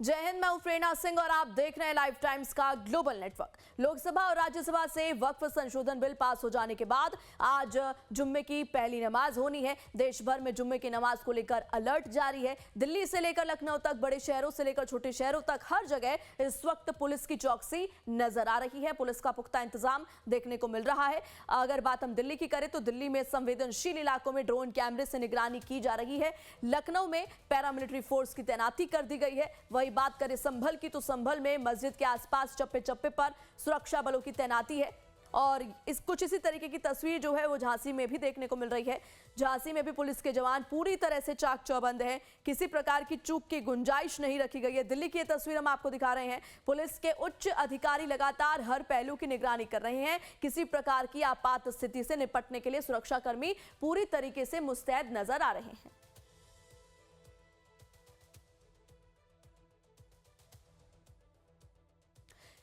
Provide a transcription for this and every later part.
जय हिंद, मैं हूं प्रेरणा सिंह और आप देख रहे हैं लाइव टाइम्स का ग्लोबल नेटवर्क। लोकसभा और राज्यसभा से वक्फ संशोधन बिल पास हो जाने के बाद आज जुम्मे की पहली नमाज होनी है। देश भर में जुम्मे की नमाज को लेकर अलर्ट जारी है। दिल्ली से लेकर लखनऊ तक, बड़े शहरों से लेकर छोटे शहरों तक हर जगह इस वक्त पुलिस की चौकसी नजर आ रही है। पुलिस का पुख्ता इंतजाम देखने को मिल रहा है। अगर बात हम दिल्ली की करें तो दिल्ली में संवेदनशील इलाकों में ड्रोन कैमरे से निगरानी की जा रही है। लखनऊ में पैरामिलिट्री फोर्स की तैनाती कर दी गई है। वही बात करें संभल की तो संभल में मस्जिद के आसपास चप्पे चप्पे पर सुरक्षा बलों की तैनाती है। और कुछ इसी तरीके की तस्वीर जो है वो झांसी में भी देखने को मिल रही है। झांसी में भी पुलिस के जवान पूरी तरह से चाक चौबंद हैं। किसी प्रकार की चूक की गुंजाइश नहीं रखी गई है। दिल्ली की ये तस्वीर हम आपको दिखा रहे हैं। पुलिस के उच्च अधिकारी लगातार हर पहलू की निगरानी कर रहे हैं। किसी प्रकार की आपात स्थिति से निपटने के लिए सुरक्षाकर्मी पूरी तरीके से मुस्तैद नजर आ रहे हैं।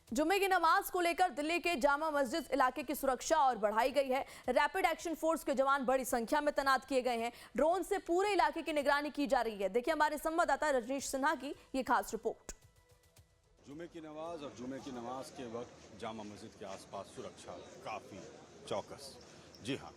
जुम्मे की नमाज को लेकर दिल्ली के जामा मस्जिद इलाके की सुरक्षा और बढ़ाई गई है। रैपिड एक्शन फोर्स के जवान बड़ी संख्या में तैनात किए गए हैं। ड्रोन से पूरे इलाके की निगरानी की जा रही है। देखिए हमारे संवाददाता रजनीश सिन्हा की ये खास रिपोर्ट। जुम्मे की नमाज और जुम्मे की नमाज के वक्त जामा मस्जिद के आसपास सुरक्षा काफ़ी चौकस। जी हाँ,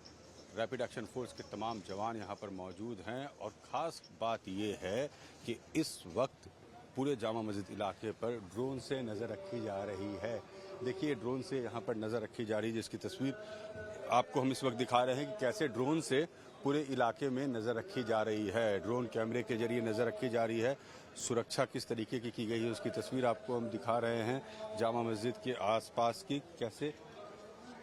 रैपिड एक्शन फोर्स के तमाम जवान यहाँ पर मौजूद हैं और ख़ास बात ये है कि इस वक्त पूरे जामा मस्जिद इलाके पर ड्रोन से नज़र रखी जा रही है। देखिए ड्रोन से यहाँ पर नज़र रखी जा रही है, जिसकी तस्वीर आपको हम इस वक्त दिखा रहे हैं कि कैसे ड्रोन से पूरे इलाके में नज़र रखी जा रही है। ड्रोन कैमरे के जरिए नज़र रखी जा रही है। सुरक्षा किस तरीके की गई है उसकी तस्वीर आपको हम दिखा रहे हैं। जामा मस्जिद के आसपास की कैसे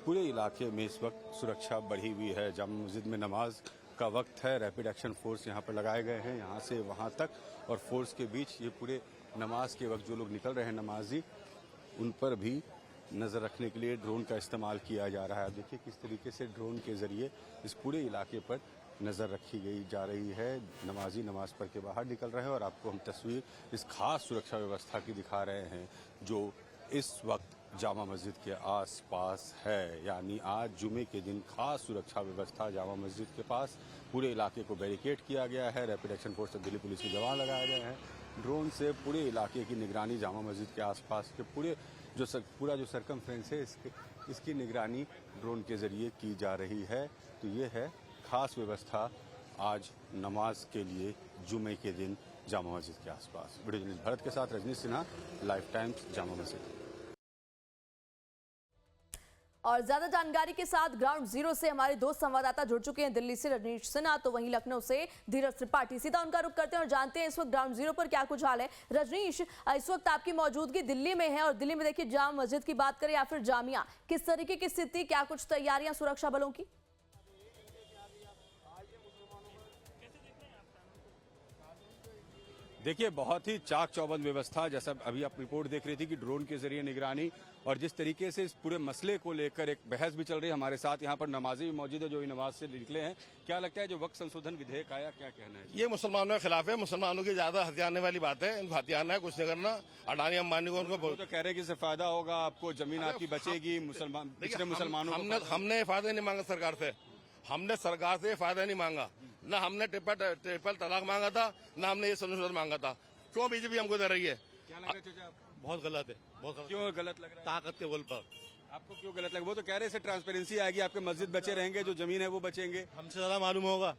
पूरे इलाके में इस वक्त सुरक्षा बढ़ी हुई है। जामा मस्जिद में नमाज का वक्त है। रैपिड एक्शन फोर्स यहाँ पर लगाए गए हैं, यहाँ से वहाँ तक, और फोर्स के बीच ये पूरे नमाज के वक्त जो लोग निकल रहे हैं नमाजी, उन पर भी नज़र रखने के लिए ड्रोन का इस्तेमाल किया जा रहा है। देखिए किस तरीके से ड्रोन के ज़रिए इस पूरे इलाके पर नज़र रखी गई जा रही है। नमाजी नमाज पढ़ के बाहर निकल रहे हैं और आपको हम तस्वीर इस खास सुरक्षा व्यवस्था की दिखा रहे हैं जो इस वक्त जामा मस्जिद के आसपास है। यानी आज जुमे के दिन खास सुरक्षा व्यवस्था जामा मस्जिद के पास, पूरे इलाके को बैरिकेड किया गया है। रैपिड एक्शन फोर्स और दिल्ली पुलिस के जवान लगाए गए हैं। ड्रोन से पूरे इलाके की निगरानी, जामा मस्जिद के आसपास के पूरा जो सरकमफ्रेंस है इसकी निगरानी ड्रोन के जरिए की जा रही है। तो ये है खास व्यवस्था आज नमाज के लिए जुमे के दिन जामा मस्जिद के आसपास। वीडियो जर्नलिस्ट भरत के साथ रजनीश सिन्हा, लाइव टाइम्स, जामा मस्जिद। और ज्यादा जानकारी के साथ ग्राउंड जीरो से हमारे दो संवाददाता जुड़ चुके हैं। दिल्ली से रजनीश सिन्हा, तो वहीं लखनऊ से धीरज त्रिपाठी। सीधा उनका रुख करते हैं और जानते हैं इस वक्त ग्राउंड जीरो पर क्या कुछ हाल है। रजनीश, इस वक्त आपकी मौजूदगी दिल्ली में है और दिल्ली में देखिए जामा मस्जिद की बात करें या फिर जामिया, किस तरीके की स्थिति, क्या कुछ तैयारियां सुरक्षा बलों की? देखिए बहुत ही चाक चौबंद व्यवस्था, जैसा अभी आप रिपोर्ट देख रही थी कि ड्रोन के जरिए निगरानी, और जिस तरीके से इस पूरे मसले को लेकर एक बहस भी चल रही है। हमारे साथ यहाँ पर नमाजी भी मौजूद है जो नमाज से निकले हैं। क्या लगता है जो वक्त संशोधन विधेयक आया, क्या कहना है? ये मुसलमानों के खिलाफ है। मुसलमानों की ज्यादा हथियारने वाली बात है। इनको हथियारना है, कुछ नहीं करना। अडानी अंबानी को उनको तो कह रहे हैं कि इससे फायदा होगा, आपको जमीन आपकी बचेगी। मुसलमानों हमने फायदा नहीं मांगा सरकार से। हमने सरकार से फायदा नहीं मांगा। न हमने ट्रिपल तलाक मांगा था, न हमने ये संशोधन मांगा था। क्यों बीजेपी हमको दे रही है? क्या लग रहा है? बहुत गलत है, बहुत गलत। क्यों गलत लग रहा है? ताकत के बल पर। आपको क्यों गलत लगा? वो तो कह रहे हैं ट्रांसपेरेंसी आएगी, आपके मस्जिद बचे रहेंगे, जो जमीन है वो बचेंगे। हमसे ज्यादा मालूम होगा,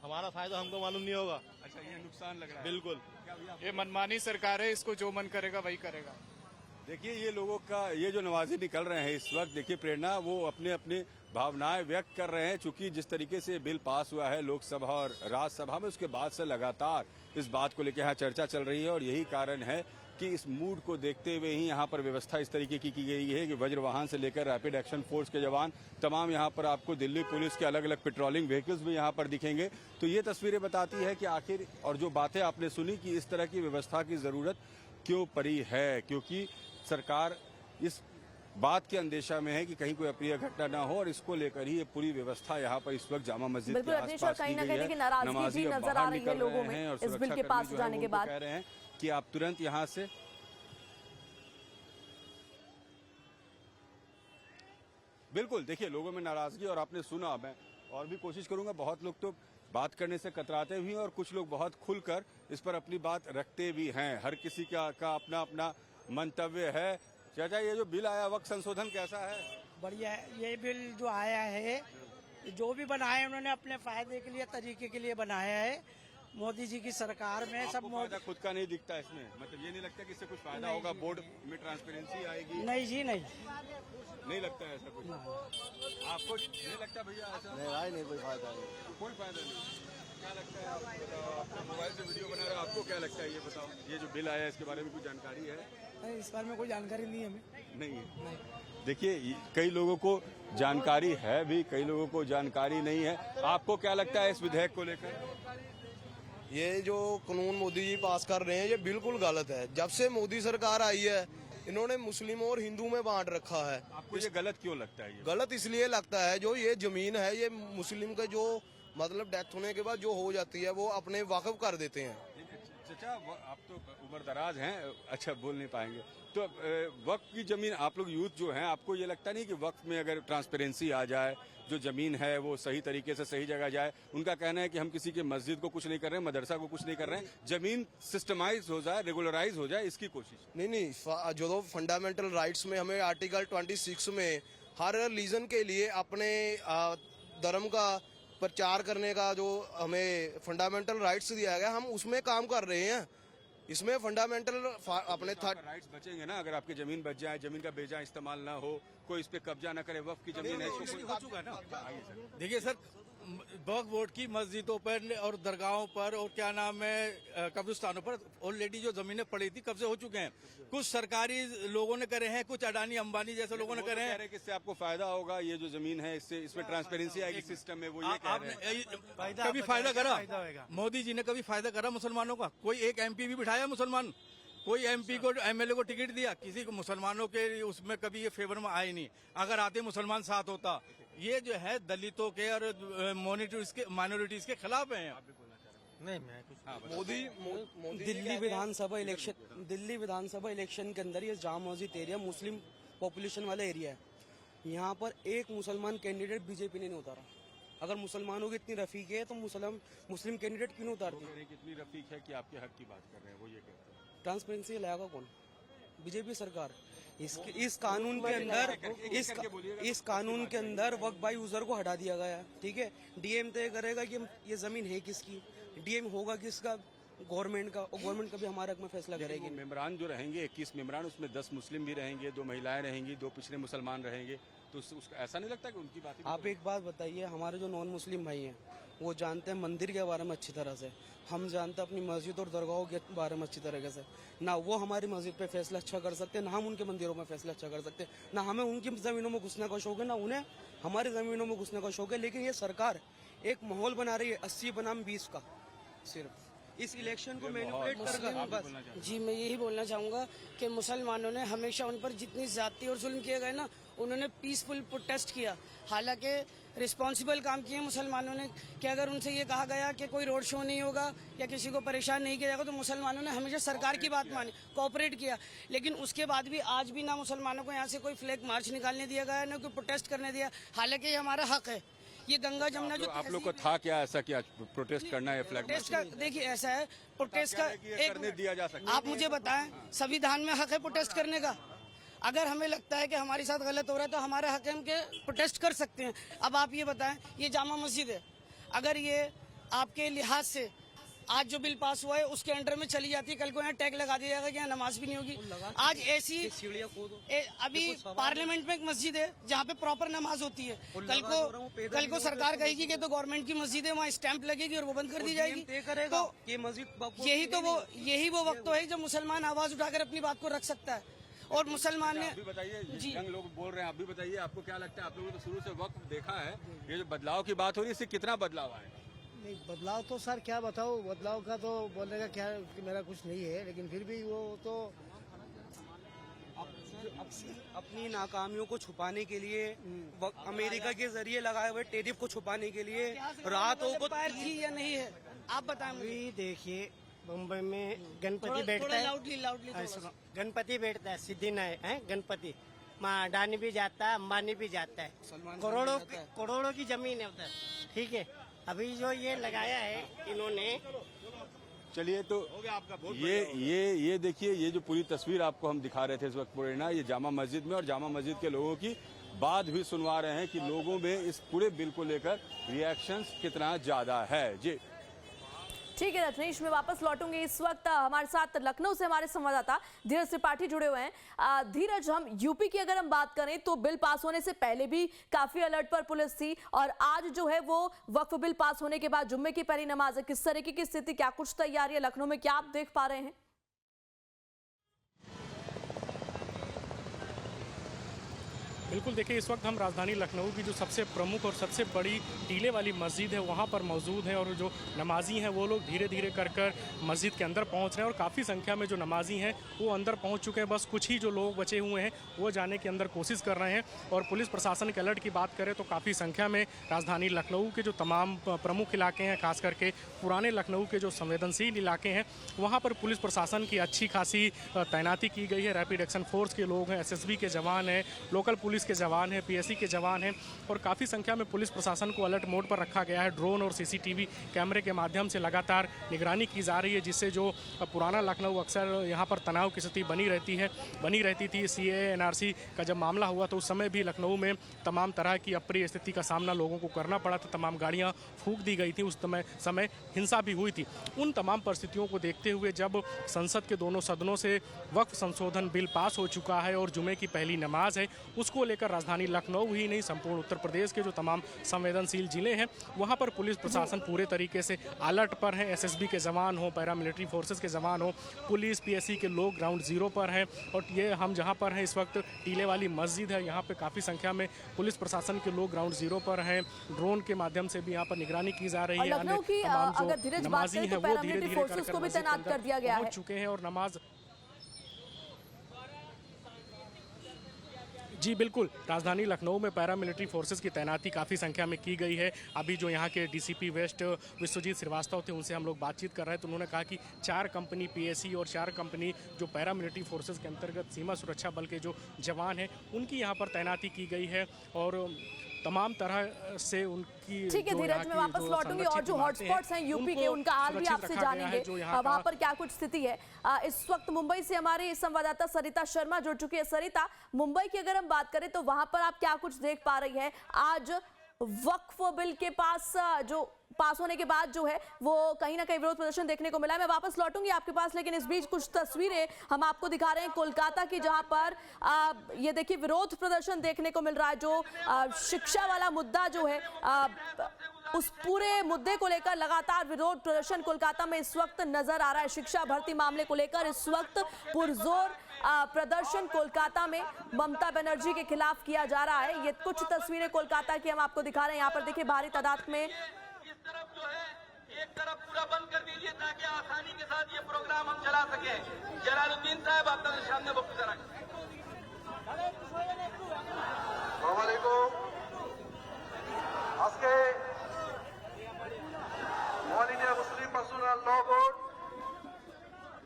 हमारा फायदा हमको मालूम नहीं होगा। अच्छा, ये नुकसान लग रहा है? बिल्कुल। ये मनमानी सरकार है, इसको जो मन करेगा वही करेगा। देखिए ये लोगों का, ये जो नवाजी निकल रहे हैं इस वक्त, देखिए प्रेरणा, वो अपने अपने भावनाएं व्यक्त कर रहे हैं। चूंकि जिस तरीके से बिल पास हुआ है लोकसभा और राज्यसभा में, उसके बाद से लगातार इस बात को लेकर यहाँ चर्चा चल रही है और यही कारण है कि इस मूड को देखते हुए ही यहाँ पर व्यवस्था इस तरीके की गई है कि वज्रवाहन से लेकर रैपिड एक्शन फोर्स के जवान तमाम यहाँ पर आपको दिल्ली पुलिस के अलग अलग पेट्रोलिंग व्हीकल्स भी यहाँ पर दिखेंगे। तो ये तस्वीरें बताती है कि आखिर, और जो बातें आपने सुनी कि इस तरह की व्यवस्था की जरूरत क्यों पड़ी है, क्योंकि सरकार इस बात के अंदेशा में है कि कहीं कोई अप्रिय घटना ना हो, और इसको लेकर ही ये पूरी व्यवस्था यहाँ पर इस वक्त जामा मस्जिद के आसपास की गई है। नाराजगी नजर आ रही है लोगों में इस बिल के पास हो जाने के बाद। कह रहे हैं कि आप तुरंत यहाँ से, बिल्कुल देखिए लोगों में नाराजगी, और आपने सुना, मैं और भी कोशिश करूंगा, बहुत लोग तो बात करने से कतराते भी हैं और कुछ लोग बहुत खुलकर इस पर अपनी बात रखते भी हैं। हर किसी का अपना अपना मंतव्य है। चाचा, ये जो बिल आया वक्त संशोधन कैसा है? बढ़िया है। ये बिल जो आया है, जो भी बनाया है उन्होंने अपने फायदे के लिए, तरीके के लिए बनाया है। मोदी जी की सरकार में सब आपको फायदा खुद का नहीं दिखता इसमें? मतलब ये नहीं लगता कि इससे कुछ फायदा होगा, बोर्ड में ट्रांसपेरेंसी आएगी? नहीं जी, नहीं लगता है ऐसा कुछ? आपको नहीं लगता भैया ऐसा? नहीं भाई, नहीं कोई फायदा नहीं। कोई फायदा नहीं। क्या लगता है? आप बताओ, अपने मोबाइल से वीडियो बना रहे हो, आपको क्या लगता है ये बताओ? ये जो बिल आया है इसके बारे में कुछ जानकारी है? नहीं, इस बारे में कोई जानकारी नहीं है हमें। नहीं है। देखिए, कई लोगों को जानकारी है भी, कई लोगों को जानकारी नहीं है। आपको क्या लगता है इस विधेयक को लेकर? ये जो कानून मोदी जी पास कर रहे हैं ये बिल्कुल गलत है। जब से मोदी सरकार आई है इन्होंने मुस्लिमों और हिंदू में बांट रखा है। आपको ये गलत क्यों लगता है? ये गलत इसलिए लगता है, जो ये जमीन है ये मुस्लिम के जो मतलब डेथ होने के बाद जो हो जाती है वो अपने वाकफ कर देते हैं। चाचा, आप तो उम्र दराज हैं, अच्छा बोल नहीं पाएंगे, तो वक्फ की जमीन आप लोग यूथ जो हैं, आपको ये लगता नहीं कि वक्फ में अगर ट्रांसपेरेंसी आ जाए, जो जमीन है वो सही तरीके से सही जगह जाए? उनका कहना है कि हम किसी के मस्जिद को कुछ नहीं कर रहे हैं, मदरसा को कुछ नहीं कर रहे हैं, जमीन सिस्टमाइज हो जाए, रेगुलराइज हो जाए, इसकी कोशिश। नहीं, जो फंडामेंटल राइट्स में हमें आर्टिकल 26 में हर रिलीजन के लिए अपने धर्म का प्रचार करने का जो हमें फंडामेंटल राइट्स दिया गया, हम उसमें काम कर रहे हैं। इसमें फंडामेंटल अपने राइट्स बचेंगे ना अगर आपकी जमीन बच जाए, जमीन का बेजा इस्तेमाल ना हो, कोई इस पे कब्जा ना करे, वक्फ की जमीन है। हो चुका है ना। देखिए सर, वक्फ बोर्ड की मस्जिदों पर और दरगाहों पर और क्या नाम है कब्रिस्तानों पर ऑलरेडी जो जमीनें पड़ी थी कब्जे हो चुके हैं। कुछ सरकारी लोगों ने करे हैं, कुछ अडानी अंबानी जैसे लोगों ने करे हैं। इससे आपको फायदा होगा, ये जो जमीन है इससे, इसमें ट्रांसपेरेंसी आएगी सिस्टम में, वो ये कह रहे हैं। कभी फायदा करा मोदी जी ने? कभी फायदा करा मुसलमानों का? कोई एक एमपी भी बिठाया मुसलमान? कोई एमपी को, एमएलए को टिकट दिया? किसी को मुसलमानों के उसमें कभी ये फेवर में आए नहीं। अगर आते मुसलमान साथ होता। ये जो है दलितों के और माइनॉरिटीज के खिलाफ है। नहीं, मैं कुछ मोदी दिल्ली विधानसभा इलेक्शन के अंदर ये Jama Masjid area Muslim population वाला एरिया है। यहाँ पर एक मुसलमान कैंडिडेट बीजेपी ने नहीं उतारा। अगर मुसलमानों की इतनी रफीक है तो मुस्लिम कैंडिडेट क्यों नहीं उतारती? कितनी रफीक है कि आपके हक की बात कर रहे हैं, वो ये कहते हैं। ट्रांसपेरेंसी लाएगा कौन? बीजेपी सरकार। इस कानून के अंदर वक्फ बाय यूजर को हटा दिया गया है। ठीक है, डीएम तय करेगा कि ये जमीन है किसकी, डीएम होगा किसका, गवर्नमेंट का, और गवर्नमेंट कभी हमारे हक में फैसला करेगी। मेम्बरान जो रहेंगे 21 मेम्बरान, उसमें 10 मुस्लिम भी रहेंगे, 2 महिलाएं रहेंगी, 2 पिछड़े मुसलमान रहेंगे, तो उसका ऐसा नहीं लगता कि उनकी बात? आप एक बात बताइए, हमारे जो नॉन मुस्लिम भाई हैं वो जानते हैं मंदिर के बारे में अच्छी तरह से, हम जानते हैं अपनी मस्जिद और दरगाहों के बारे में अच्छी तरीके से। ना वो हमारी मस्जिद पे फैसला अच्छा कर सकते हैं, ना हम उनके मंदिरों में फैसला अच्छा कर सकते हैं, ना हमें उनकी जमीनों में घुसने का शौक है, ना उन्हें हमारी जमीनों में घुसने का शौक है। लेकिन ये सरकार एक माहौल बना रही है 80 बनाम 20 का, सिर्फ इस इलेक्शन को मैनिपुलेट कर। बस जी, मैं यही बोलना चाहूँगा कि मुसलमानों ने हमेशा उन पर जितनी ज्यादती और जुल्म किए गए ना, उन्होंने पीसफुल प्रोटेस्ट किया। हालांकि रिस्पॉन्सिबल काम किए मुसलमानों ने कि अगर उनसे ये कहा गया कि कोई रोड शो नहीं होगा या किसी को परेशान नहीं किया जाएगा तो मुसलमानों ने हमेशा सरकार की बात मानी, कोऑपरेट किया। लेकिन उसके बाद भी आज भी ना मुसलमानों को यहाँ से कोई फ्लैग मार्च निकालने दिया गया, ना कोई प्रोटेस्ट करने दिया। हालांकि ये हमारा हक है। ये गंगा जमुना जो आप लोग को था क्या ऐसा कि प्रोटेस्ट करना है? फ्लैग प्रोटेस्ट का देखिए ऐसा है, प्रोटेस्ट का करने दिया जा सकता है। आप मुझे बताएं, संविधान में हक है प्रोटेस्ट करने का। अगर हमें लगता है कि हमारे साथ गलत हो रहा है तो हमारा हक है, हम के प्रोटेस्ट कर सकते हैं। अब आप ये बताएं, ये जामा मस्जिद है, अगर ये आपके लिहाज से आज जो बिल पास हुआ है उसके अंडर में चली जाती है, कल को यहाँ टैग लगा दिया जाएगा कि यहाँ नमाज भी नहीं होगी। आज ऐसी अभी पार्लियामेंट में एक मस्जिद है जहाँ पे प्रॉपर नमाज होती है, कल को सरकार कहेगी कि तो गवर्नमेंट की मस्जिद है, वहाँ स्टैंप लगेगी और वो बंद कर दी जाएगी। तो ये मस्जिद यही वो वक्त तो है जब मुसलमान आवाज उठाकर अपनी बात को रख सकता है। और मुसलमान ने अभी बताइए, यंग लोग बोल रहे हैं, आप भी बताइए, आपको क्या लगता है? आप लोगों ने तो शुरू से वक्त देखा है, ये जो बदलाव की बात हो रही है इससे कितना बदलाव आए? नहीं, बदलाव तो सर क्या बताओ, बदलाव का तो बोलने का क्या मेरा कुछ नहीं है, लेकिन फिर भी वो तो अपनी नाकामियों को छुपाने के लिए, अमेरिका के जरिए लगाए हुए टेरिफ को छुपाने के लिए रातों को थी या नहीं है, आप बताएं मुझे। अभी देखिए मुंबई में गणपति बैठता है, गणपति बैठता है, सिद्धिविनायक है गणपति, माँ अडानी भी जाता है, अंबानी भी जाता है, करोड़ों की जमीन है उधर। ठीक है, अभी जो ये लगाया है इन्होंने, चलिए तो ये देखिए, ये जो पूरी तस्वीर आपको हम दिखा रहे थे इस वक्त पूरे ना, ये जामा मस्जिद में, और जामा मस्जिद के लोगों की बात भी सुनवा रहे हैं कि लोगों में इस पूरे बिल को लेकर रिएक्शंस कितना ज्यादा है। जी ठीक है रजनीश, मैं वापस लौटूंगी। इस वक्त हमारे साथ लखनऊ से हमारे संवाददाता धीरज त्रिपाठी जुड़े हुए हैं। धीरज, हम यूपी की अगर हम बात करें तो बिल पास होने से पहले भी काफी अलर्ट पर पुलिस थी, और आज जो है वो वक्फ बिल पास होने के बाद जुम्मे की पहली नमाज है। किस तरीके की स्थिति, क्या कुछ तैयारी है लखनऊ में, क्या आप देख पा रहे हैं? बिल्कुल, देखिए इस वक्त हम राजधानी लखनऊ की जो सबसे प्रमुख और सबसे बड़ी टीले वाली मस्जिद है वहाँ पर मौजूद हैं, और जो नमाजी हैं वो लोग धीरे धीरे कर मस्जिद के अंदर पहुँच रहे हैं, और काफ़ी संख्या में जो नमाजी हैं वो अंदर पहुँच चुके हैं। बस कुछ ही जो लोग बचे हुए हैं वो जाने के अंदर कोशिश कर रहे हैं। और पुलिस प्रशासन के अलर्ट की बात करें तो काफ़ी संख्या में राजधानी लखनऊ के जो तमाम प्रमुख इलाके हैं, खास करके पुराने लखनऊ के जो संवेदनशील इलाके हैं, वहाँ पर पुलिस प्रशासन की अच्छी खासी तैनाती की गई है। रैपिड एक्शन फोर्स के लोग हैं, SSB के जवान हैं, लोकल पुलिस के जवान हैं, PSC के जवान हैं, और काफ़ी संख्या में पुलिस प्रशासन को अलर्ट मोड पर रखा गया है। ड्रोन और CCTV कैमरे के माध्यम से लगातार निगरानी की जा रही है, जिससे जो पुराना लखनऊ अक्सर यहाँ पर तनाव की स्थिति बनी रहती थी। CAA NRC का जब मामला हुआ तो उस समय भी लखनऊ में तमाम तरह की अप्रिय स्थिति का सामना लोगों को करना पड़ा था, तमाम गाड़ियाँ फूंक दी गई थी, उस समय हिंसा भी हुई थी। उन तमाम परिस्थितियों को देखते हुए जब संसद के दोनों सदनों से वक्फ संशोधन बिल पास हो चुका है और जुमे की पहली नमाज है, उसको लेकर राजधानी लखनऊ ही नहीं संपूर्ण उत्तर प्रदेश के जो तमाम संवेदनशील जिले हैं वहां पर पुलिस प्रशासन पूरे तरीके से अलर्ट पर है। SSB के जवान हो, पैरामिलिट्री फोर्सेस के जवान हो, पुलिस PSC के लोग ग्राउंड जीरो पर हैं। और ये हम जहां पर हैं इस वक्त टीले वाली मस्जिद है, यहाँ पे काफ़ी संख्या में पुलिस प्रशासन के लोग ग्राउंड जीरो पर हैं। ड्रोन के माध्यम से भी यहाँ पर निगरानी की जा रही है। लखनऊ की अगर धीरज बात करें तो पैरामिलिट्री फोर्सेस को भी तैनात कर दिया गया है, पहुंच चुके हैं और नमाज। जी बिल्कुल, राजधानी लखनऊ में पैरामिलिट्री फोर्सेस की तैनाती काफ़ी संख्या में की गई है। अभी जो यहाँ के DCP वेस्ट विश्वजीत श्रीवास्तव थे, उनसे हम लोग बातचीत कर रहे हैं तो उन्होंने कहा कि 4 कंपनी PSC और 4 कंपनी जो पैरामिलिट्री फोर्सेस के अंतर्गत सीमा सुरक्षा बल के जो जवान हैं उनकी यहाँ पर तैनाती की गई है, और तमाम तरह से उनकी। ठीक है धीरज, मैं वापस लौटूंगी और जो हॉटस्पॉट्स हैं यूपी के उनका हाल भी आपसे जानेंगे, वहां पर क्या कुछ स्थिति है। इस वक्त मुंबई से हमारी संवाददाता सरिता शर्मा जुड़ चुकी है। सरिता, मुंबई की अगर हम बात करें तो वहां पर आप क्या कुछ देख पा रही है? आज वक्फ बिल के पास होने के बाद जो है वो कहीं ना कहीं विरोध प्रदर्शन देखने को मिला है। मैं वापस लौटूंगी आपके पास, लेकिन इस बीच कुछ तस्वीरें हम आपको दिखा रहे हैं कोलकाता की, जहां पर ये देखिए विरोध प्रदर्शन देखने को मिल रहा है। जो शिक्षा वाला मुद्दा जो है उस पूरे मुद्दे को लेकर लगातार विरोध प्रदर्शन कोलकाता में इस वक्त नजर आ रहा है। शिक्षा भर्ती मामले को लेकर इस वक्त पुरजोर प्रदर्शन कोलकाता में ममता बनर्जी के खिलाफ किया जा रहा है। ये कुछ तस्वीरें कोलकाता की हम आपको दिखा रहे हैं। यहाँ पर देखिए भारी तादाद में तरफ जो है एक तरफ पूरा बंद कर दीजिए ताकि आसानी के साथ ये प्रोग्राम हम चला सके। जलालुद्दीन साहब आपका सामने वक्त करा। আজকে অল ইন্ডিয়া মুসলিম পার্সোনাল ল বোর্ড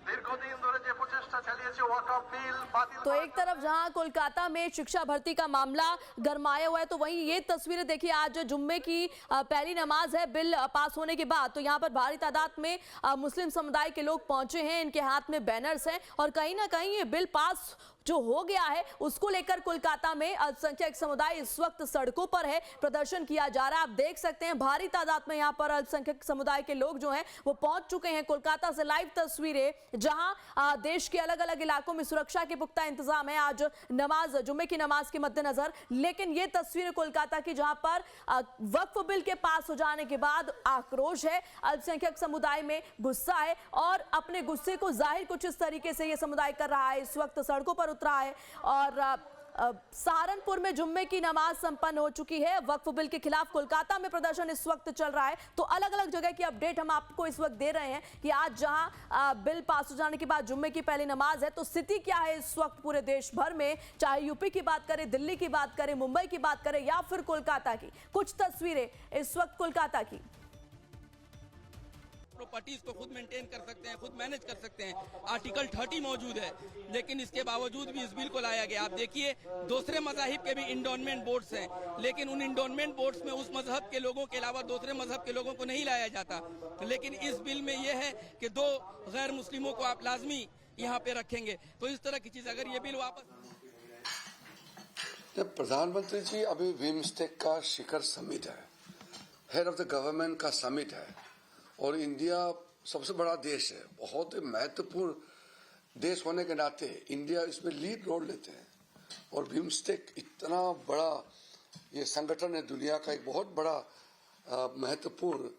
দীর্ঘদিন ধরে যে প্রচেষ্টা চালিয়েছে ওয়াকফ বিল বাতিল। तो एक तरफ जहां कोलकाता में शिक्षा भर्ती का मामला गरमाया हुआ है, तो वहीं ये तस्वीरें देखिए आज जुम्मे की पहली नमाज है बिल पास होने के बाद, तो यहाँ पर भारी तादाद में मुस्लिम समुदाय के लोग पहुंचे हैं, इनके हाथ में बैनर्स हैं, और कहीं ना कहीं ये बिल पास जो हो गया है उसको लेकर कोलकाता में अल्पसंख्यक समुदाय इस वक्त सड़कों पर है, प्रदर्शन किया जा रहा है। आप देख सकते हैं भारी तादाद में यहाँ पर अल्पसंख्यक समुदाय के लोग जो हैं वो पहुंच चुके हैं। कोलकाता से लाइव तस्वीरें, जहां देश के अलग अलग इलाकों में सुरक्षा के पुख्ता इंतजाम है आज नमाज, जुम्मे की नमाज के मद्देनजर। लेकिन ये तस्वीरें कोलकाता की जहां पर वक्फ बिल के पास हो जाने के बाद आक्रोश है, अल्पसंख्यक समुदाय में गुस्सा है, और अपने गुस्से को जाहिर कुछ इस तरीके से ये समुदाय कर रहा है, इस वक्त सड़कों पर उतरा है। और सहारनपुर में जुम्मे की नमाज संपन्न हो चुकी है। वक्फ बिल के खिलाफ कोलकाता में प्रदर्शन इस वक्त चल रहा है। तो अलग अलग जगह की अपडेट हम आपको इस वक्त दे रहे हैं कि आज जहां बिल पास हो जाने के बाद जुम्मे की पहली नमाज है, तो स्थिति क्या है इस वक्त पूरे देश भर में, चाहे यूपी की बात करें, दिल्ली की बात करें, मुंबई की बात करें या फिर कोलकाता की। कुछ तस्वीरें इस वक्त कोलकाता की। प्रॉपर्टीज को खुद मेंटेन कर सकते हैं, खुद मैनेज कर सकते हैं। आर्टिकल 30 मौजूद है, लेकिन इसके बावजूद भी इस बिल को लाया गया। आप देखिए दूसरे मज़ाहिब के भी इंडोनमेंट बोर्ड्स हैं, लेकिन उन इंडोनमेंट बोर्ड्स में उस मजहब के लोगों के अलावा दूसरे मजहब के लोगों को नहीं लाया जाता। लेकिन इस बिल में यह है कि 2 गैर मुस्लिमों को आप लाजमी यहाँ पे रखेंगे। तो इस तरह की चीज अगर ये बिल वापस प्रधानमंत्री जी अभी बिम्स्टेक का शिखर समिट है, हेड ऑफ द गवर्नमेंट का समिट है, और इंडिया सबसे बड़ा देश है, बहुत ही महत्वपूर्ण देश होने के नाते इंडिया इसमें लीड रोल लेते हैं। और बिम्स्टेक इतना बड़ा ये संगठन है, दुनिया का एक बहुत बड़ा महत्वपूर्ण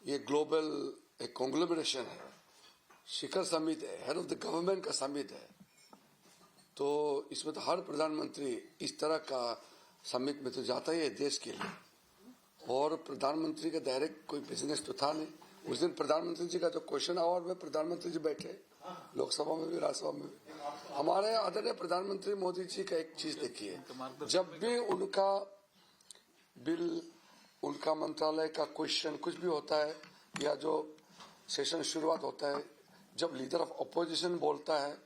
ये ग्लोबल एक कॉन्ग्लोमरेशन है, शिखर समिट है, हेड ऑफ द गवर्नमेंट का समिट है। तो इसमें तो हर प्रधानमंत्री इस तरह का समिट में तो जाता ही है देश के लिए। और प्रधानमंत्री का डायरेक्ट कोई बिजनेस तो था नहीं। उस दिन प्रधानमंत्री जी का जो क्वेश्चन आवर में प्रधानमंत्री जी बैठे, लोकसभा में भी राज्यसभा में भी। हमारे आदरणीय प्रधानमंत्री मोदी जी का एक चीज देखिए, जब भी उनका बिल, उनका मंत्रालय का क्वेश्चन कुछ भी होता है या जो सेशन शुरुआत होता है, जब लीडर ऑफ अपोजिशन बोलता है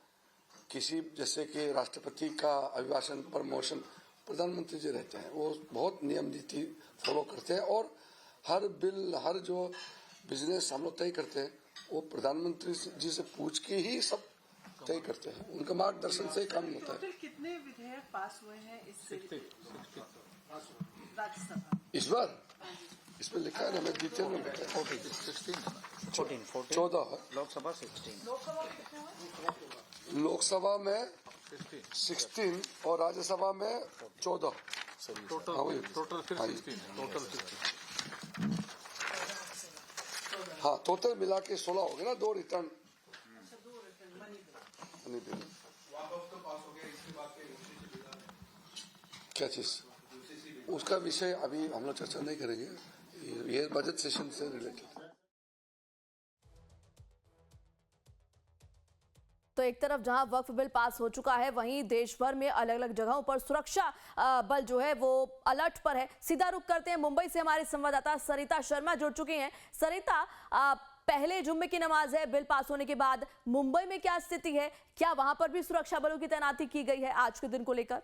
किसी, जैसे कि राष्ट्रपति का अभिभाषण पर मोशन, प्रधानमंत्री जी रहते हैं, वो बहुत नियम नीति फॉलो करते हैं। और हर बिल, हर जो बिजनेस हम लोग तय करते हैं वो प्रधानमंत्री जी से पूछ के ही सब तय करते हैं, उनका मार्गदर्शन से ही काम होता है। कितने विधेयक पास हुए हैं राज्यसभा इस बार इसमें लिखा है ना, मैं डिटेल में बताया, 14 लोकसभा 16, लोकसभा में 16 और राज्यसभा में 14, टोटल 16। हाँ, टोटल मिला के 16 हो गए ना, 2 रिटर्न। क्या चीज, उसका विषय अभी हम लोग चर्चा नहीं करेंगे, ये बजट सेशन से रिलेटेड। तो एक तरफ जहां वक्फ बिल पास हो चुका है, वहीं देश भर में अलग अलग जगहों पर सुरक्षा बल जो है वो अलर्ट पर है। सीधा रुख करते हैं मुंबई से, हमारे संवाददाता सरिता शर्मा जुड़ चुकी हैं। सरिता, पहले जुम्मे की नमाज है, बिल पास होने के बाद मुंबई में क्या स्थिति है? क्या वहां पर भी सुरक्षा बलों की तैनाती की गई है आज के दिन को लेकर?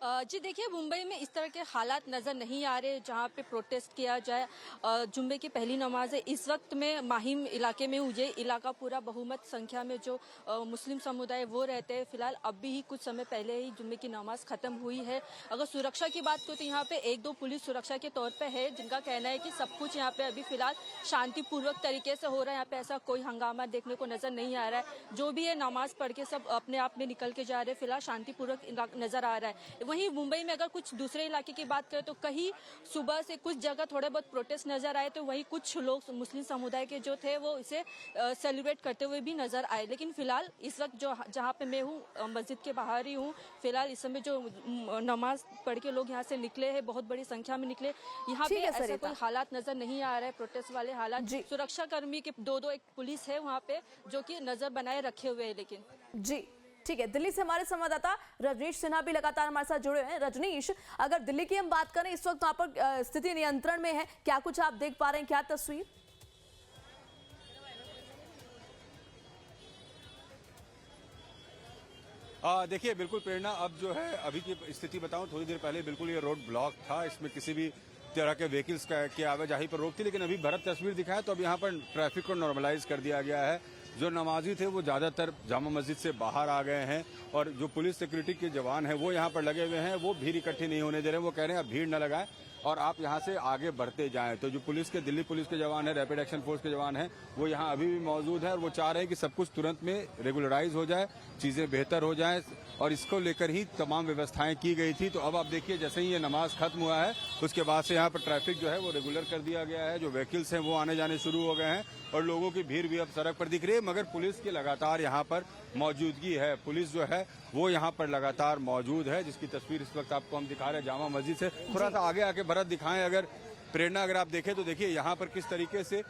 जी देखिए, मुंबई में इस तरह के हालात नज़र नहीं आ रहे जहां पे प्रोटेस्ट किया जाए। जुम्मे की पहली नमाज है इस वक्त में माहिम इलाके में, ये इलाका पूरा बहुमत संख्या में जो मुस्लिम समुदाय वो रहते हैं। फिलहाल अभी ही कुछ समय पहले ही जुम्मे की नमाज खत्म हुई है। अगर सुरक्षा की बात करें तो यहाँ पे 1-2 पुलिस सुरक्षा के तौर पे है, जिनका कहना है कि सब कुछ यहाँ पे अभी फिलहाल शांतिपूर्वक तरीके से हो रहा है। यहाँ पे ऐसा कोई हंगामा देखने को नजर नहीं आ रहा है। जो भी है नमाज पढ़ के सब अपने आप में निकल के जा रहे हैं। फिलहाल शांतिपूर्वक नजर आ रहा है। वहीं मुंबई में अगर कुछ दूसरे इलाके की बात करें तो कहीं सुबह से कुछ जगह थोड़े बहुत प्रोटेस्ट नजर आए, तो वहीं कुछ लोग मुस्लिम समुदाय के जो थे वो इसे सेलिब्रेट करते हुए भी नजर आए। लेकिन फिलहाल इस वक्त जो जहाँ पे मैं हूँ, मस्जिद के बाहर ही हूँ, फिलहाल इस समय जो नमाज पढ़ के लोग यहाँ से निकले हैं, बहुत बड़ी संख्या में निकले। यहाँ पे ऐसा कोई हालात नजर नहीं आ रहा है प्रोटेस्ट वाले हालात। सुरक्षा कर्मी के 2-2 एक पुलिस है वहाँ पे जो कि नजर बनाए रखे हुए है। लेकिन जी ठीक है, दिल्ली से हमारे संवाददाता रजनीश सिन्हा भी लगातार हमारे साथ जुड़े हुए हैं। रजनीश, अगर दिल्ली की हम बात करें, इस वक्त वहां पर स्थिति नियंत्रण में है, क्या कुछ आप देख पा रहे हैं, क्या तस्वीर? देखिए, बिल्कुल प्रेरणा, अब जो है अभी की स्थिति बताऊं, थोड़ी देर पहले बिल्कुल ये रोड ब्लॉक था, इसमें किसी भी तरह के व्हीकल्स की आवाजाही पर रोक थी। लेकिन अभी भरत तस्वीर दिखाया तो अब यहाँ पर ट्रैफिक को नॉर्मलाइज कर दिया गया है। जो नमाजी थे वो ज्यादातर जामा मस्जिद से बाहर आ गए हैं, और जो पुलिस सिक्योरिटी के जवान हैं वो यहाँ पर लगे हुए हैं। वो भीड़ इकट्ठी नहीं होने दे रहे हैं। वो कह रहे हैं अब भीड़ न लगाएं और आप यहाँ से आगे बढ़ते जाएं। तो जो पुलिस के, दिल्ली पुलिस के जवान है, रैपिड एक्शन फोर्स के जवान हैं, वो यहाँ अभी भी मौजूद है, और वो चाह रहे हैं कि सब कुछ तुरंत में रेगुलराइज हो जाए, चीजें बेहतर हो जाएं, और इसको लेकर ही तमाम व्यवस्थाएं की गई थी। तो अब आप देखिए, जैसे ही ये नमाज खत्म हुआ है उसके बाद से यहाँ पर ट्रैफिक जो है वो रेगुलर कर दिया गया है। जो व्हीकल्स हैं वो आने जाने शुरू हो गए हैं, और लोगों की भीड़ भी अब सड़क पर दिख रही है। मगर पुलिस की लगातार यहाँ पर मौजूदगी है, पुलिस जो है वो यहाँ पर लगातार मौजूद है, जिसकी तस्वीर इस वक्त आपको हम दिखा रहे हैं जामा मस्जिद से। थोड़ा सा आगे आके भरत दिखाएं, अगर प्रेरणा, अगर आप देखें तो देखिए यहाँ पर किस तरीके से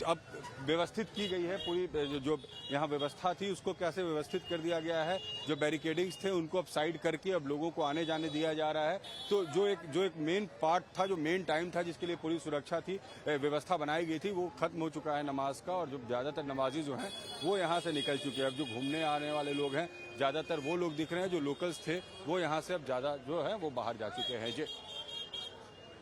अब व्यवस्थित की गई है पूरी जो यहाँ व्यवस्था थी उसको कैसे व्यवस्थित कर दिया गया है। जो बैरिकेडिंग्स थे उनको अब साइड करके अब लोगों को आने जाने दिया जा रहा है। तो जो एक मेन पार्ट था, जो मेन टाइम था जिसके लिए पूरी सुरक्षा थी, व्यवस्था बनाई गई थी, वो खत्म हो चुका है नमाज का। और जो ज़्यादातर नमाजी जो हैं वो यहाँ से निकल चुके हैं। अब जो घूमने आने वाले लोग हैं ज़्यादातर वो लोग दिख रहे हैं, जो लोकल्स थे वो यहाँ से अब ज़्यादा जो है वो बाहर जा चुके हैं। जी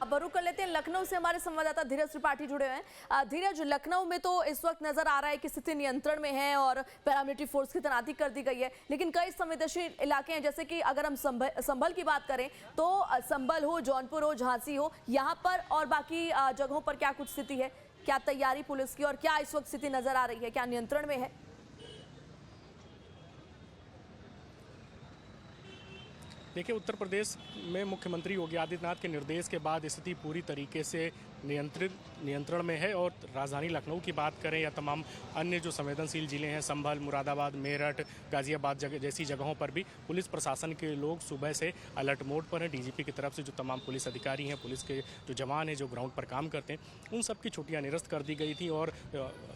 अब रुक कर लेते हैं, लखनऊ से हमारे संवाददाता धीरज त्रिपाठी जुड़े हुए हैं। धीरज, लखनऊ में तो इस वक्त नजर आ रहा है कि स्थिति नियंत्रण में है और पैरामिलिट्री फोर्स की तैनाती कर दी गई है, लेकिन कई संवेदनशील इलाके हैं, जैसे कि अगर हम संभल की बात करें तो संभल हो, जौनपुर हो, झांसी हो, यहाँ पर और बाकी जगहों पर क्या कुछ स्थिति है? क्या तैयारी पुलिस की और क्या इस वक्त स्थिति नजर आ रही है? क्या नियंत्रण में है? देखिए, उत्तर प्रदेश में मुख्यमंत्री योगी आदित्यनाथ के निर्देश के बाद स्थिति पूरी तरीके से नियंत्रण में है। और राजधानी लखनऊ की बात करें या तमाम अन्य जो संवेदनशील जिले हैं, संभल, मुरादाबाद, मेरठ, गाजियाबाद जैसी जगहों पर भी पुलिस प्रशासन के लोग सुबह से अलर्ट मोड पर हैं। डीजीपी की तरफ से जो तमाम पुलिस अधिकारी हैं, पुलिस के जो जवान हैं जो ग्राउंड पर काम करते हैं, उन सब की छुट्टियाँ निरस्त कर दी गई थी। और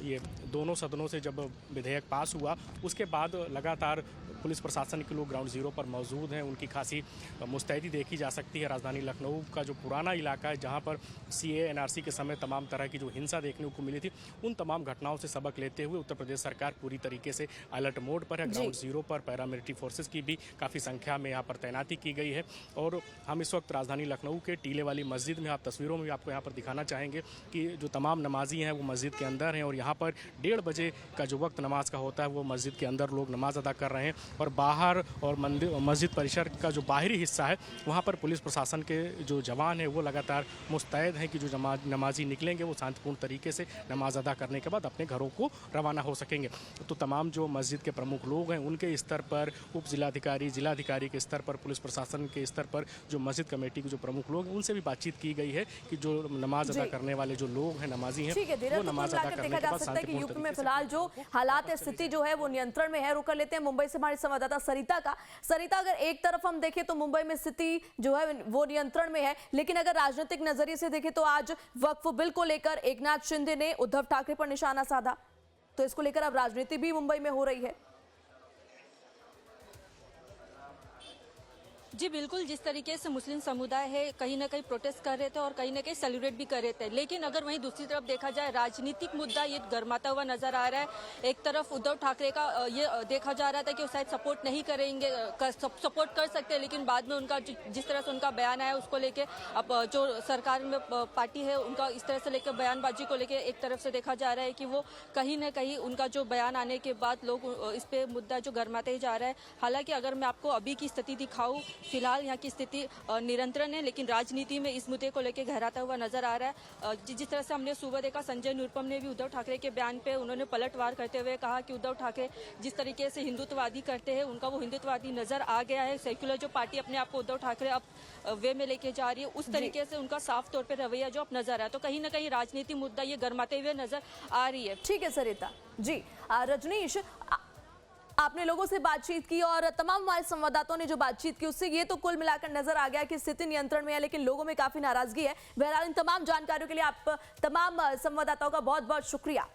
ये दोनों सदनों से जब विधेयक पास हुआ उसके बाद लगातार पुलिस प्रशासन के लोग ग्राउंड जीरो पर मौजूद हैं। उनकी खासी मुस्तैदी देखी जा सकती है। राजधानी लखनऊ का जो पुराना इलाका है, जहां पर सीए एनआरसी के समय तमाम तरह की जो हिंसा देखने को मिली थी, उन तमाम घटनाओं से सबक लेते हुए उत्तर प्रदेश सरकार पूरी तरीके से अलर्ट मोड पर है। ग्राउंड जीरो पर पैरामिलिट्री फोर्सेस की भी काफ़ी संख्या में यहाँ पर तैनाती की गई है। और हम इस वक्त राजधानी लखनऊ के टीले वाली मस्जिद में, आप तस्वीरों में भी आपको यहाँ पर दिखाना चाहेंगे कि जो तमाम नमाजी हैं वो मस्जिद के अंदर हैं। और यहाँ पर 1:30 बजे का जो वक्त नमाज का होता है वो मस्जिद के अंदर लोग नमाज अदा कर रहे हैं। और बाहर और मस्जिद परिसर का जो बाहरी हिस्सा है वहाँ पर पुलिस प्रशासन के जो जवान हैं वो लगातार मुस्तैद हैं कि जो नमाजी निकलेंगे वो शांतिपूर्ण तरीके से नमाज अदा करने के बाद अपने घरों को रवाना हो सकेंगे। तो तमाम जो मस्जिद के प्रमुख लोग हैं उनके स्तर पर, उप जिलाधिकारी, जिलाधिकारी के स्तर पर, पुलिस प्रशासन के स्तर पर जो मस्जिद कमेटी के जो प्रमुख लोग हैं उनसे भी बातचीत की गई है कि जो नमाज अदा करने वाले जो लोग हैं, नमाजी हैं, वो नमाज अदा करने के बाद शांतिपूर्ण यूपी में फिलहाल जो हालात है, स्थिति जो है वो नियंत्रण में है। रुक कर लेते हैं मुंबई से हमारे संवाददाता सरिता का। सरिता, अगर एक तरफ हम देखें तो मुंबई में स्थिति जो है वो नियंत्रण में है, लेकिन अगर राजनीतिक नजरिए से देखें तो आज वक्फ बिल को लेकर एकनाथ शिंदे ने उद्धव ठाकरे पर निशाना साधा, तो इसको लेकर अब राजनीति भी मुंबई में हो रही है। जी बिल्कुल, जिस तरीके से मुस्लिम समुदाय है कहीं ना कहीं प्रोटेस्ट कर रहे थे और कहीं ना कहीं सेलिब्रेट भी कर रहे थे, लेकिन अगर वहीं दूसरी तरफ देखा जाए राजनीतिक मुद्दा ये गर्माता हुआ नजर आ रहा है। एक तरफ उद्धव ठाकरे का ये देखा जा रहा था कि वो शायद सपोर्ट नहीं करेंगे, सपोर्ट कर सकते हैं, लेकिन बाद में उनका जिस तरह से उनका बयान आया उसको लेके अब जो सरकार में पार्टी है उनका इस तरह से लेकर बयानबाजी को लेकर एक तरफ से देखा जा रहा है कि वो कहीं ना कहीं उनका जो बयान आने के बाद लोग इस पे मुद्दा जो गर्माते ही जा रहा है। हालांकि अगर मैं आपको अभी की स्थिति दिखाऊं, फिलहाल यहाँ की स्थिति निरंतरण है, लेकिन राजनीति में इस मुद्दे को लेकर गहराता हुआ नजर आ रहा है। जिस तरह से हमने सुबह देखा, संजय निरुपम ने भी उद्धव ठाकरे के बयान पे उन्होंने पलटवार करते हुए कहा कि उद्धव ठाकरे जिस तरीके से हिंदुत्ववादी करते हैं उनका वो हिंदुत्ववादी नजर आ गया है। सेक्युलर जो पार्टी अपने आप को उद्धव ठाकरे अब वे में लेके जा रही है, उस तरीके से उनका साफ तौर पर रवैया जो अब नजर आ रहा है, तो कहीं ना कहीं राजनीति मुद्दा ये गर्माते हुए नजर आ रही है। ठीक है सरिता जी। रजनीश, आपने लोगों से बातचीत की और तमाम हमारे संवाददाताओं ने जो बातचीत की उससे ये तो कुल मिलाकर नजर आ गया कि स्थिति नियंत्रण में है, लेकिन लोगों में काफी नाराजगी है। बहरहाल इन तमाम जानकारियों के लिए आप तमाम संवाददाताओं का बहुत बहुत शुक्रिया।